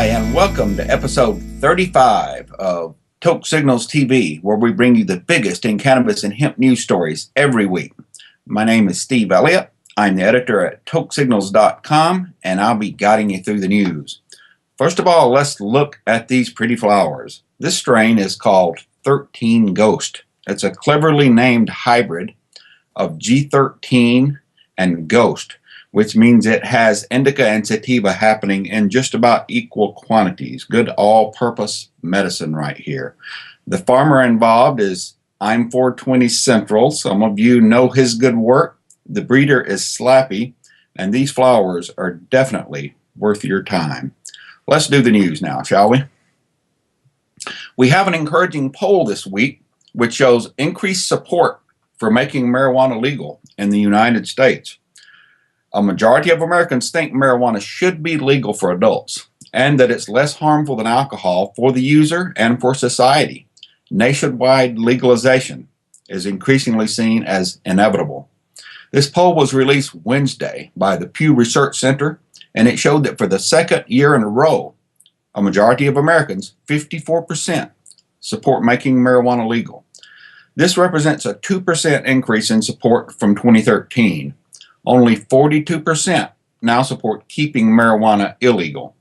Hi, and welcome to episode 35 of Toke Signals TV, where we bring you the biggest in cannabis and hemp news stories every week. My name is Steve Elliott. I'm the editor at tokesignals.com, and I'll be guiding you through the news. First of all, let's look at these pretty flowers. This strain is called 13 Ghost. It's a cleverly named hybrid of G13 and Ghost, which means it has indica and sativa happening in just about equal quantities. Good all-purpose medicine right here. The farmer involved is I'm 420 Central. Some of you know his good work. The breeder is Slappy, and these flowers are definitely worth your time. Let's do the news now, shall we? We have an encouraging poll this week which shows increased support for making marijuana legal in the United States. A majority of Americans think marijuana should be legal for adults and that it's less harmful than alcohol for the user and for society. Nationwide legalization is increasingly seen as inevitable. This poll was released Wednesday by the Pew Research Center, and it showed that for the second year in a row, a majority of Americans, 54%, support making marijuana legal. This represents a 2% increase in support from 2013. Only 42% now support keeping marijuana illegal.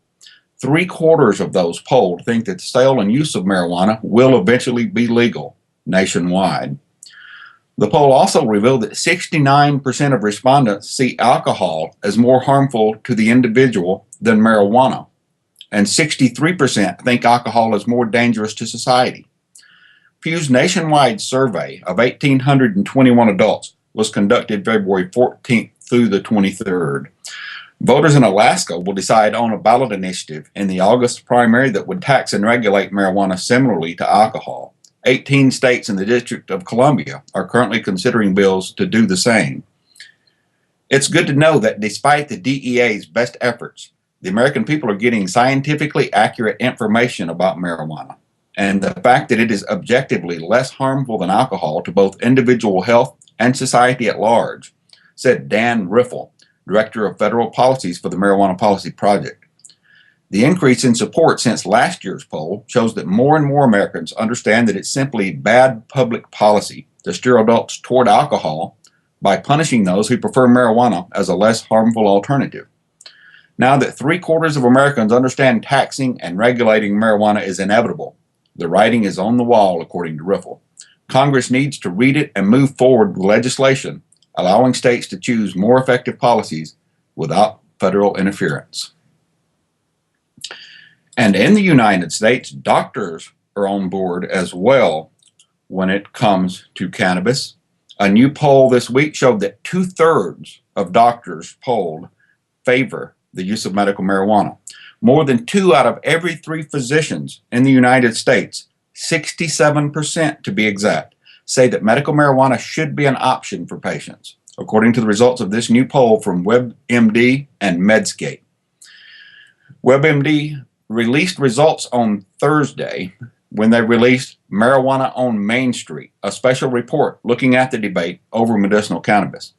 3/4 of those polled think that the sale and use of marijuana will eventually be legal nationwide. The poll also revealed that 69% of respondents see alcohol as more harmful to the individual than marijuana, and 63% think alcohol is more dangerous to society. Pew's nationwide survey of 1,821 adults was conducted February 14th through the 23rd. Voters in Alaska will decide on a ballot initiative in the August primary that would tax and regulate marijuana similarly to alcohol. 18 states in the District of Columbia are currently considering bills to do the same. It's good to know that despite the DEA's best efforts, the American people are getting scientifically accurate information about marijuana, and the fact that it is objectively less harmful than alcohol to both individual health and society at large, said Dan Riffle, Director of Federal Policies for the Marijuana Policy Project. The increase in support since last year's poll shows that more and more Americans understand that it's simply bad public policy to steer adults toward alcohol by punishing those who prefer marijuana as a less harmful alternative. Now that 3/4 of Americans understand taxing and regulating marijuana is inevitable, the writing is on the wall, according to Riffle. Congress needs to read it and move forward with legislation allowing states to choose more effective policies without federal interference. And in the United States, doctors are on board as well when it comes to cannabis. A new poll this week showed that 2/3 of doctors polled favor the use of medical marijuana. More than 2 out of every 3 physicians in the United States, 67% to be exact, say that medical marijuana should be an option for patients, according to the results of this new poll from WebMD and Medscape. WebMD released results on Thursday when they released Marijuana on Main Street, a special report looking at the debate over medicinal cannabis.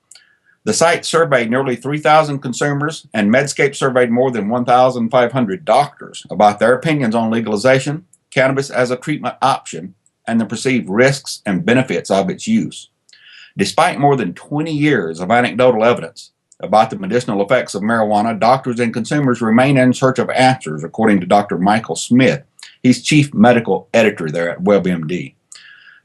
The site surveyed nearly 3,000 consumers, and Medscape surveyed more than 1,500 doctors about their opinions on legalization, cannabis as a treatment option, and the perceived risks and benefits of its use. Despite more than 20 years of anecdotal evidence about the medicinal effects of marijuana, doctors and consumers remain in search of answers, according to Dr. Michael Smith. He's chief medical editor there at WebMD.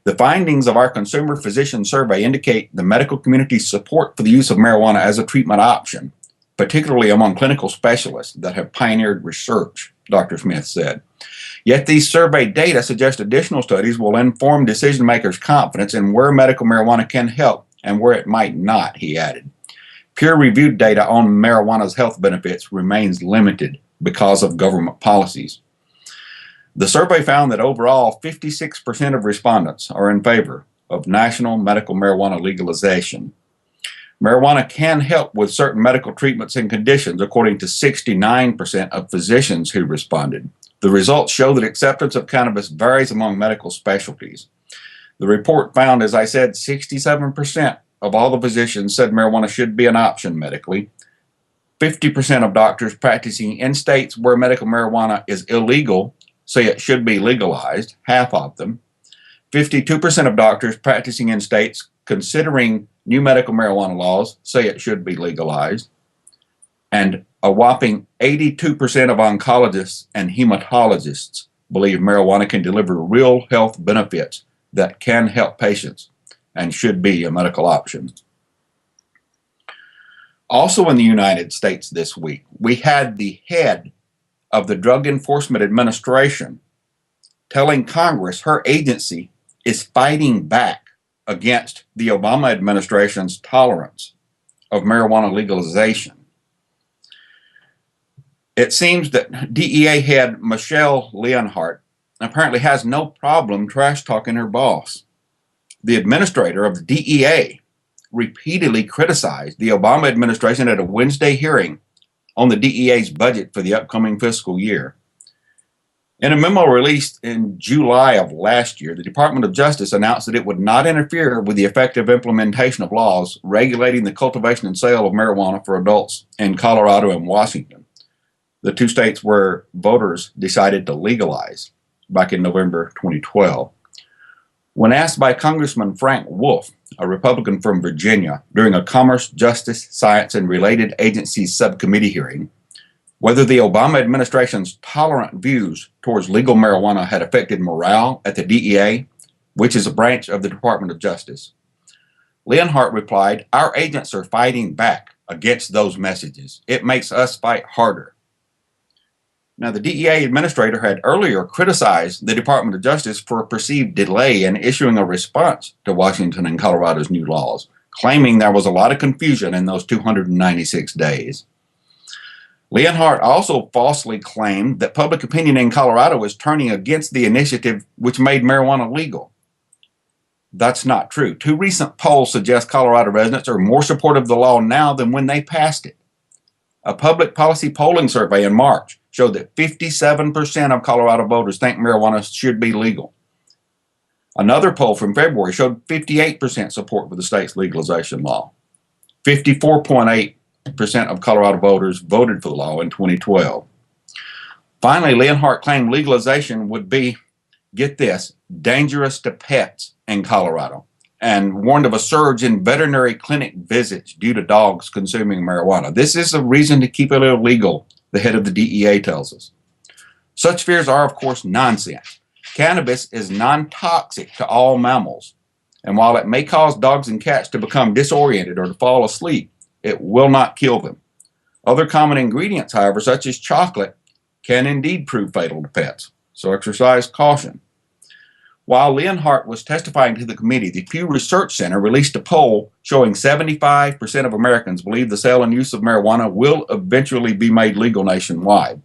The findings of our consumer physician survey indicate the medical community's support for the use of marijuana as a treatment option, particularly among clinical specialists that have pioneered research, Dr. Smith said. Yet these survey data suggest additional studies will inform decision makers' confidence in where medical marijuana can help and where it might not, he added. Peer-reviewed data on marijuana's health benefits remains limited because of government policies. The survey found that overall 56% of respondents are in favor of national medical marijuana legalization. Marijuana can help with certain medical treatments and conditions, according to 69% of physicians who responded. The results show that acceptance of cannabis varies among medical specialties. The report found, as I said, 67% of all the physicians said marijuana should be an option medically. 50% of doctors practicing in states where medical marijuana is illegal say it should be legalized, half of them. 52% of doctors practicing in states considering new medical marijuana laws say it should be legalized. And a whopping 82% of oncologists and hematologists believe marijuana can deliver real health benefits that can help patients and should be a medical option. Also in the United States this week, we had the head of the Drug Enforcement Administration telling Congress her agency is fighting back against the Obama administration's tolerance of marijuana legalization. It seems that DEA head Michelle Leonhardt apparently has no problem trash talking her boss. The administrator of the DEA repeatedly criticized the Obama administration at a Wednesday hearing on the DEA's budget for the upcoming fiscal year. In a memo released in July of last year, the Department of Justice announced that it would not interfere with the effective implementation of laws regulating the cultivation and sale of marijuana for adults in Colorado and Washington, the two states where voters decided to legalize back in November 2012. When asked by Congressman Frank Wolf, a Republican from Virginia, during a Commerce, Justice, Science, and Related Agencies subcommittee hearing, whether the Obama administration's tolerant views towards legal marijuana had affected morale at the DEA, which is a branch of the Department of Justice, Leonhardt replied, "Our agents are fighting back against those messages. It makes us fight harder." Now, the DEA administrator had earlier criticized the Department of Justice for a perceived delay in issuing a response to Washington and Colorado's new laws, claiming there was a lot of confusion in those 296 days. Leonhardt also falsely claimed that public opinion in Colorado is turning against the initiative which made marijuana legal. That's not true. Two recent polls suggest Colorado residents are more supportive of the law now than when they passed it. A public policy polling survey in March showed that 57% of Colorado voters think marijuana should be legal. Another poll from February showed 58% support for the state's legalization law. 54.8% of Colorado voters voted for the law in 2012. Finally, Leonhardt claimed legalization would be, get this, dangerous to pets in Colorado, and warned of a surge in veterinary clinic visits due to dogs consuming marijuana. This is a reason to keep it illegal, the head of the DEA tells us. Such fears are, of course, nonsense. Cannabis is non-toxic to all mammals, and while it may cause dogs and cats to become disoriented or to fall asleep, it will not kill them. Other common ingredients, however, such as chocolate, can indeed prove fatal to pets, so exercise caution. While Leonhardt was testifying to the committee, the Pew Research Center released a poll showing 75% of Americans believe the sale and use of marijuana will eventually be made legal nationwide,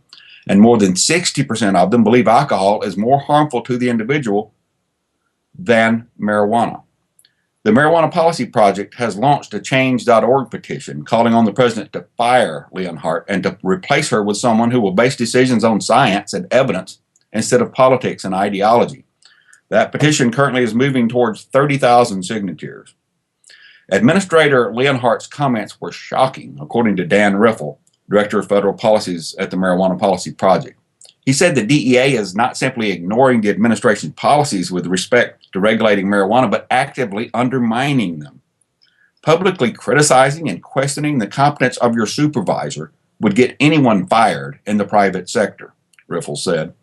and more than 60% of them believe alcohol is more harmful to the individual than marijuana. The Marijuana Policy Project has launched a Change.org petition calling on the president to fire Leonhardt and to replace her with someone who will base decisions on science and evidence instead of politics and ideology. That petition currently is moving towards 30,000 signatures. Administrator Leonhardt's comments were shocking, according to Dan Riffle, Director of Federal Policies at the Marijuana Policy Project. He said the DEA is not simply ignoring the administration's policies with respect to regulating marijuana, but actively undermining them. Publicly criticizing and questioning the competence of your supervisor would get anyone fired in the private sector, Riffle said.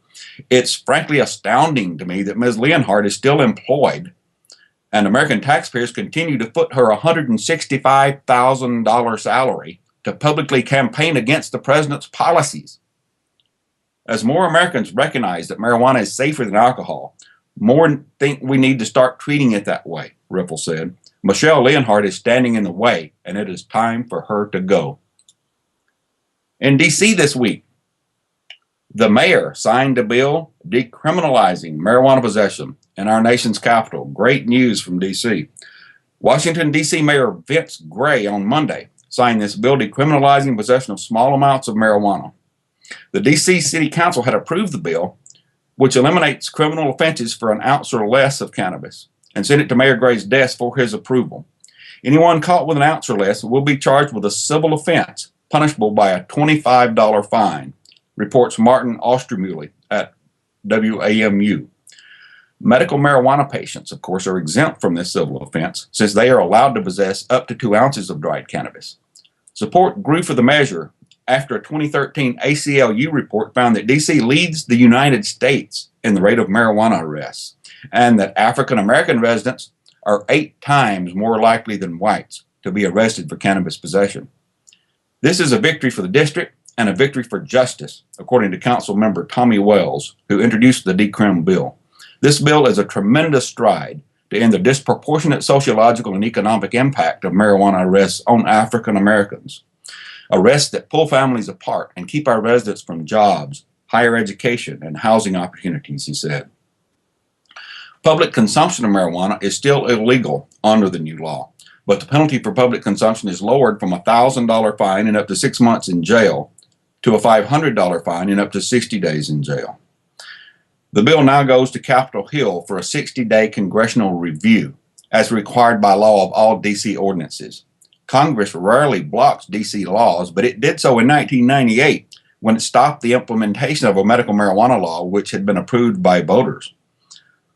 It's frankly astounding to me that Ms. Leonhardt is still employed and American taxpayers continue to foot her $165,000 salary to publicly campaign against the president's policies. As more Americans recognize that marijuana is safer than alcohol, more think we need to start treating it that way, Riffle said. Michelle Leonhardt is standing in the way, and it is time for her to go. In D.C. this week, the mayor signed a bill decriminalizing marijuana possession in our nation's capital. Great news from D.C. Washington, D.C. Mayor Vince Gray on Monday signed this bill decriminalizing possession of small amounts of marijuana. The D.C. City Council had approved the bill, which eliminates criminal offenses for an ounce or less of cannabis, and sent it to Mayor Gray's desk for his approval. Anyone caught with an ounce or less will be charged with a civil offense punishable by a $25 fine, reports Martin Ostermuley at WAMU. Medical marijuana patients, of course, are exempt from this civil offense since they are allowed to possess up to 2 ounces of dried cannabis. Support grew for the measure after a 2013 ACLU report found that D.C. leads the United States in the rate of marijuana arrests, and that African American residents are 8 times more likely than whites to be arrested for cannabis possession. This is a victory for the district and a victory for justice, according to Council Member Tommy Wells, who introduced the Decrim bill. This bill is a tremendous stride to end the disproportionate sociological and economic impact of marijuana arrests on African Americans. Arrests that pull families apart and keep our residents from jobs, higher education, and housing opportunities, he said. Public consumption of marijuana is still illegal under the new law, but the penalty for public consumption is lowered from a $1,000 fine and up to 6 months in jail to a $500 fine and up to 60 days in jail. The bill now goes to Capitol Hill for a 60-day congressional review, as required by law of all D.C. ordinances. Congress rarely blocks D.C. laws, but it did so in 1998 when it stopped the implementation of a medical marijuana law which had been approved by voters.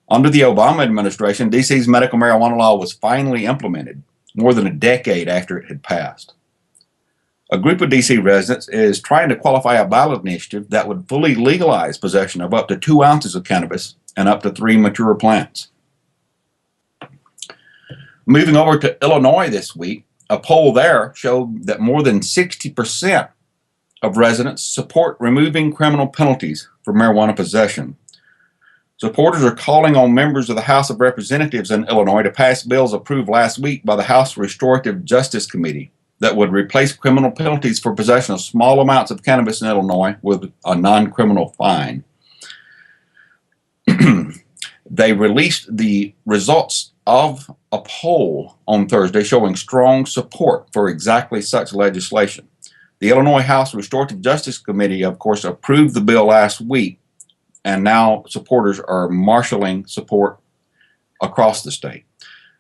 Under the Obama administration, D.C.'s medical marijuana law was finally implemented, more than a decade after it had passed. A group of D.C. residents is trying to qualify a ballot initiative that would fully legalize possession of up to 2 ounces of cannabis and up to 3 mature plants. Moving over to Illinois this week, a poll there showed that more than 60% of residents support removing criminal penalties for marijuana possession. Supporters are calling on members of the House of Representatives in Illinois to pass bills approved last week by the House Restorative Justice Committee that would replace criminal penalties for possession of small amounts of cannabis in Illinois with a non-criminal fine. They released the results of a poll on Thursday showing strong support for exactly such legislation. The Illinois House Restorative Justice Committee, of course, approved the bill last week, and now supporters are marshaling support across the state.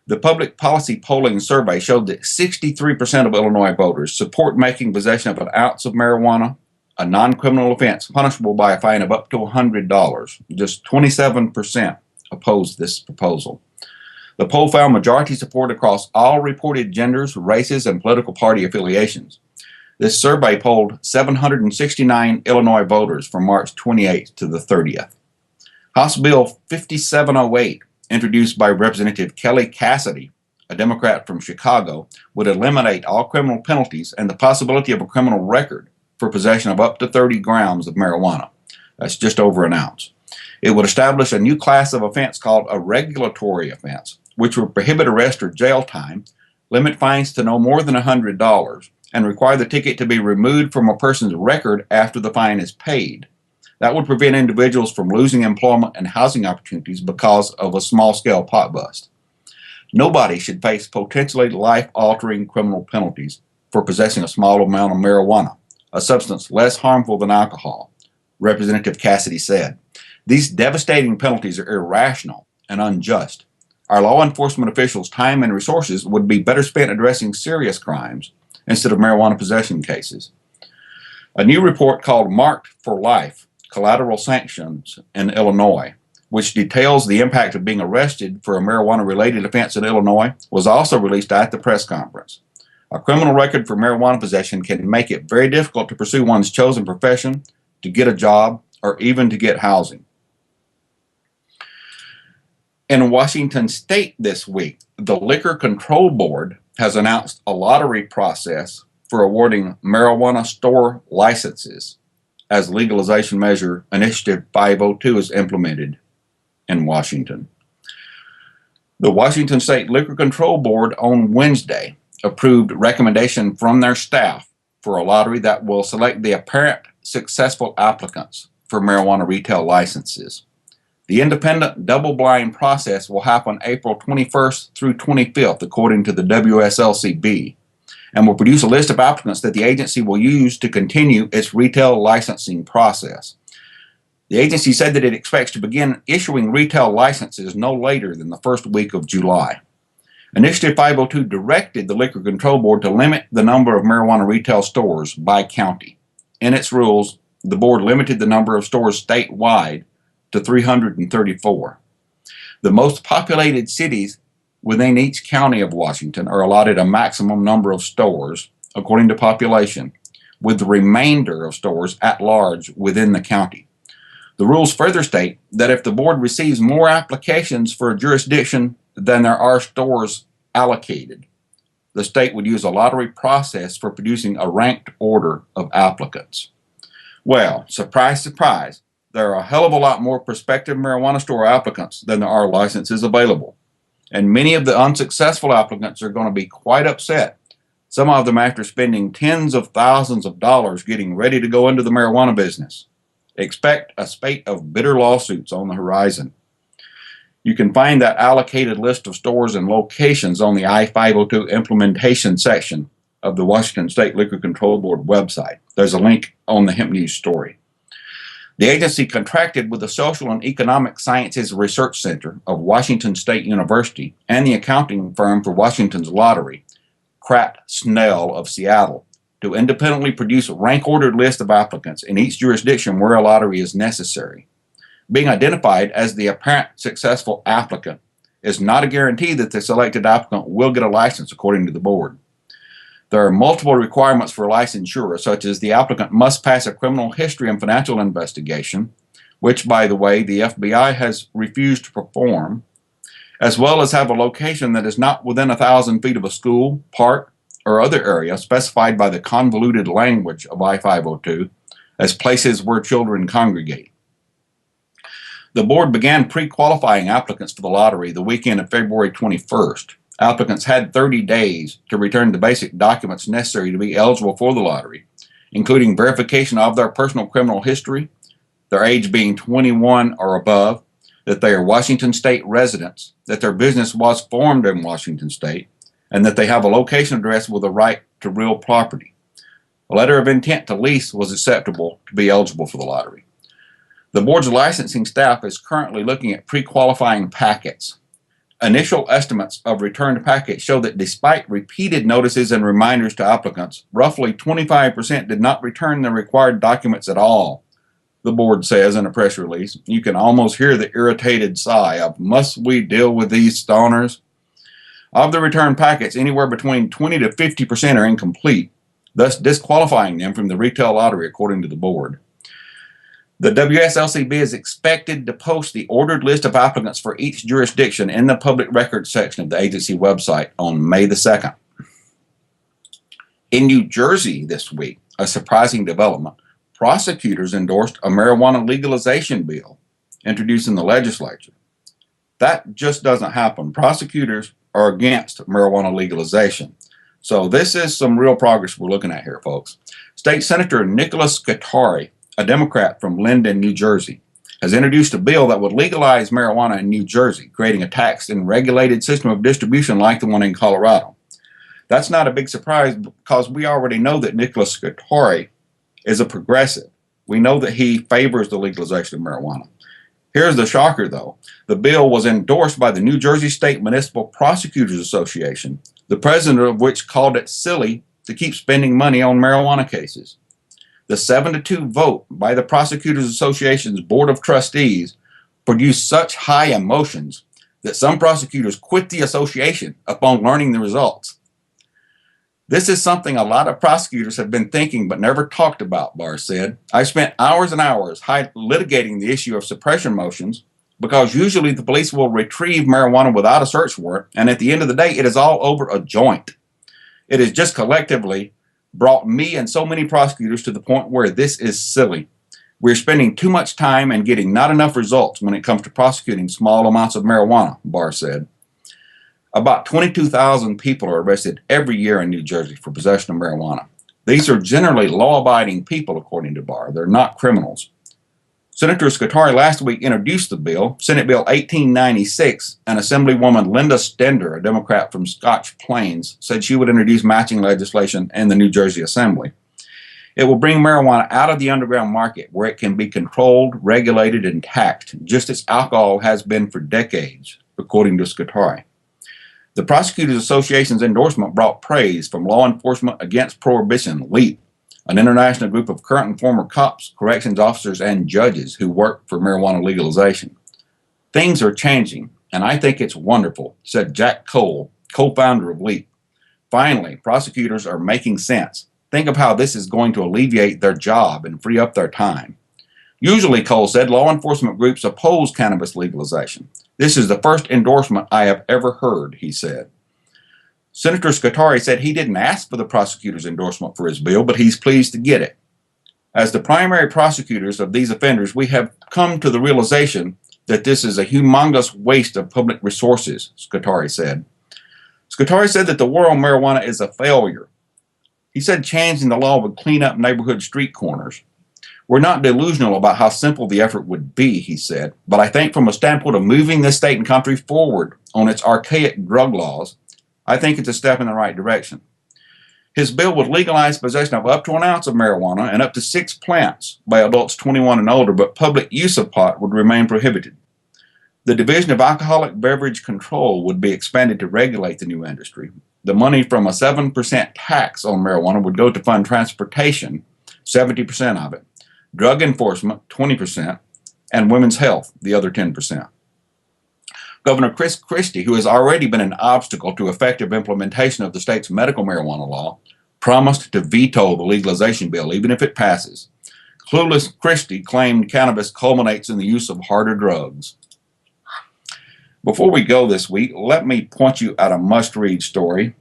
The public policy polling survey showed that 63% of Illinois voters support making possession of an ounce of marijuana a non-criminal offense punishable by a fine of up to $100. Just 27% opposed this proposal. The poll found majority support across all reported genders, races, and political party affiliations. This survey polled 769 Illinois voters from March 28th to the 30th. House Bill 5708, introduced by Representative Kelly Cassidy, a Democrat from Chicago, would eliminate all criminal penalties and the possibility of a criminal record for possession of up to 30 grams of marijuana. That's just over an ounce. It would establish a new class of offense called a regulatory offense, which would prohibit arrest or jail time, limit fines to no more than $100, and require the ticket to be removed from a person's record after the fine is paid. That would prevent individuals from losing employment and housing opportunities because of a small-scale pot bust. Nobody should face potentially life-altering criminal penalties for possessing a small amount of marijuana, a substance less harmful than alcohol, Representative Cassidy said. These devastating penalties are irrational and unjust. Our law enforcement officials' time and resources would be better spent addressing serious crimes instead of marijuana possession cases. A new report called Marked for Life, Collateral Sanctions in Illinois, which details the impact of being arrested for a marijuana-related offense in Illinois, was also released at the press conference. A criminal record for marijuana possession can make it very difficult to pursue one's chosen profession, to get a job, or even to get housing. In Washington State this week, the Liquor Control Board has announced a lottery process for awarding marijuana store licenses as Legalization Measure Initiative 502 is implemented in Washington. The Washington State Liquor Control Board on Wednesday approved recommendation from their staff for a lottery that will select the apparent successful applicants for marijuana retail licenses. The independent double-blind process will happen April 21st through 25th, according to the WSLCB, and will produce a list of applicants that the agency will use to continue its retail licensing process. The agency said that it expects to begin issuing retail licenses no later than the first week of July. Initiative 502 directed the Liquor Control Board to limit the number of marijuana retail stores by county. In its rules, the board limited the number of stores statewide to 334. The most populated cities within each county of Washington are allotted a maximum number of stores according to population, with the remainder of stores at large within the county. The rules further state that if the board receives more applications for a jurisdiction than there are stores allocated, the state would use a lottery process for producing a ranked order of applicants. Well, surprise, surprise, there are a hell of a lot more prospective marijuana store applicants than there are licenses available. And many of the unsuccessful applicants are going to be quite upset, some of them after spending tens of thousands of dollars getting ready to go into the marijuana business. Expect a spate of bitter lawsuits on the horizon. You can find that allocated list of stores and locations on the I-502 implementation section of the Washington State Liquor Control Board website. There's a link on the Hemp News story. The agency contracted with the Social and Economic Sciences Research Center of Washington State University and the accounting firm for Washington's lottery, Pratt Snell of Seattle, to independently produce a rank-ordered list of applicants in each jurisdiction where a lottery is necessary. Being identified as the apparent successful applicant is not a guarantee that the selected applicant will get a license, according to the board. There are multiple requirements for licensure, such as the applicant must pass a criminal history and financial investigation, which, by the way, the FBI has refused to perform, as well as have a location that is not within 1,000 feet of a school, park, or other area specified by the convoluted language of I-502 as places where children congregate. The board began pre-qualifying applicants for the lottery the weekend of February 21st. Applicants had 30 days to return the basic documents necessary to be eligible for the lottery, including verification of their personal criminal history, their age being 21 or above, that they are Washington State residents, that their business was formed in Washington State, and that they have a location address with a right to real property. A letter of intent to lease was acceptable to be eligible for the lottery. The board's licensing staff is currently looking at pre-qualifying packets. Initial estimates of returned packets show that despite repeated notices and reminders to applicants, roughly 25% did not return the required documents at all, the board says in a press release. You can almost hear the irritated sigh of, must we deal with these stoners? Of the returned packets, anywhere between 20 to 50% are incomplete, thus disqualifying them from the retail lottery, according to the board. The WSLCB is expected to post the ordered list of applicants for each jurisdiction in the public records section of the agency website on May the 2nd. In New Jersey this week, a surprising development, prosecutors endorsed a marijuana legalization bill introduced in the legislature. That just doesn't happen. Prosecutors are against marijuana legalization. So this is some real progress we're looking at here, folks. State Senator Nicholas Scutari, a Democrat from Linden, New Jersey, has introduced a bill that would legalize marijuana in New Jersey, creating a taxed and regulated system of distribution like the one in Colorado. That's not a big surprise because we already know that Nicholas Scutari is a progressive. We know that he favors the legalization of marijuana. Here's the shocker, though. The bill was endorsed by the New Jersey State Municipal Prosecutors Association, the president of which called it silly to keep spending money on marijuana cases. The 7-2 vote by the Prosecutors Association's Board of Trustees produced such high emotions that some prosecutors quit the association upon learning the results. This is something a lot of prosecutors have been thinking but never talked about, Barr said. I spent hours and hours litigating the issue of suppression motions because usually the police will retrieve marijuana without a search warrant, and at the end of the day, it is all over a joint. It has just collectively brought me and so many prosecutors to the point where this is silly. We're spending too much time and getting not enough results when it comes to prosecuting small amounts of marijuana, Barr said. About 22,000 people are arrested every year in New Jersey for possession of marijuana. These are generally law-abiding people, according to Barr. They're not criminals. Senator Scutari last week introduced the bill, Senate Bill 1896, and Assemblywoman Linda Stender, a Democrat from Scotch Plains, said she would introduce matching legislation in the New Jersey Assembly. It will bring marijuana out of the underground market where it can be controlled, regulated, and taxed, just as alcohol has been for decades, according to Scutari. The Prosecutors Association's endorsement brought praise from Law Enforcement Against Prohibition, LEAP, an international group of current and former cops, corrections officers, and judges who work for marijuana legalization. Things are changing, and I think it's wonderful, said Jack Cole, co-founder of LEAP. Finally, prosecutors are making sense. Think of how this is going to alleviate their job and free up their time. Usually, Cole said, law enforcement groups oppose cannabis legalization. This is the first endorsement I have ever heard, he said. Senator Scutari said he didn't ask for the prosecutor's endorsement for his bill, but he's pleased to get it. As the primary prosecutors of these offenders, we have come to the realization that this is a humongous waste of public resources, Scutari said. Scutari said that the war on marijuana is a failure. He said changing the law would clean up neighborhood street corners. We're not delusional about how simple the effort would be, he said, but I think from a standpoint of moving this state and country forward on its archaic drug laws, I think it's a step in the right direction. His bill would legalize possession of up to 1 ounce of marijuana and up to 6 plants by adults 21 and older, but public use of pot would remain prohibited. The Division of Alcoholic Beverage Control would be expanded to regulate the new industry. The money from a 7% tax on marijuana would go to fund transportation, 70% of it, drug enforcement, 20%, and women's health, the other 10%. Governor Chris Christie, who has already been an obstacle to effective implementation of the state's medical marijuana law, promised to veto the legalization bill, even if it passes. Clueless Christie claimed cannabis culminates in the use of harder drugs. Before we go this week, let me point you at a must-read story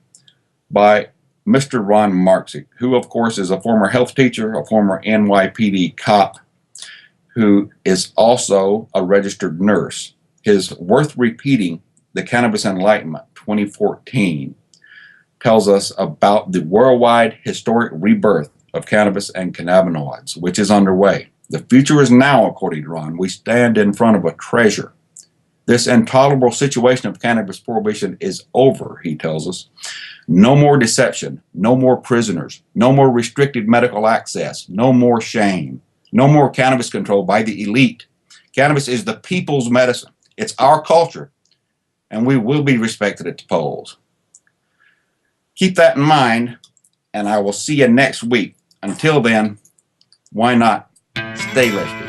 by Mr. Ron Marksick, who, of course, is a former health teacher, a former NYPD cop, who is also a registered nurse. His Worth Repeating, The Cannabis Enlightenment, 2014, tells us about the worldwide historic rebirth of cannabis and cannabinoids, which is underway. The future is now, according to Ron. We stand in front of a treasure. This intolerable situation of cannabis prohibition is over, he tells us. No more deception, no more prisoners, no more restricted medical access, no more shame, no more cannabis control by the elite. Cannabis is the people's medicine. It's our culture, and we will be respected at the polls. Keep that in mind, and I will see you next week. Until then, why not stay listening?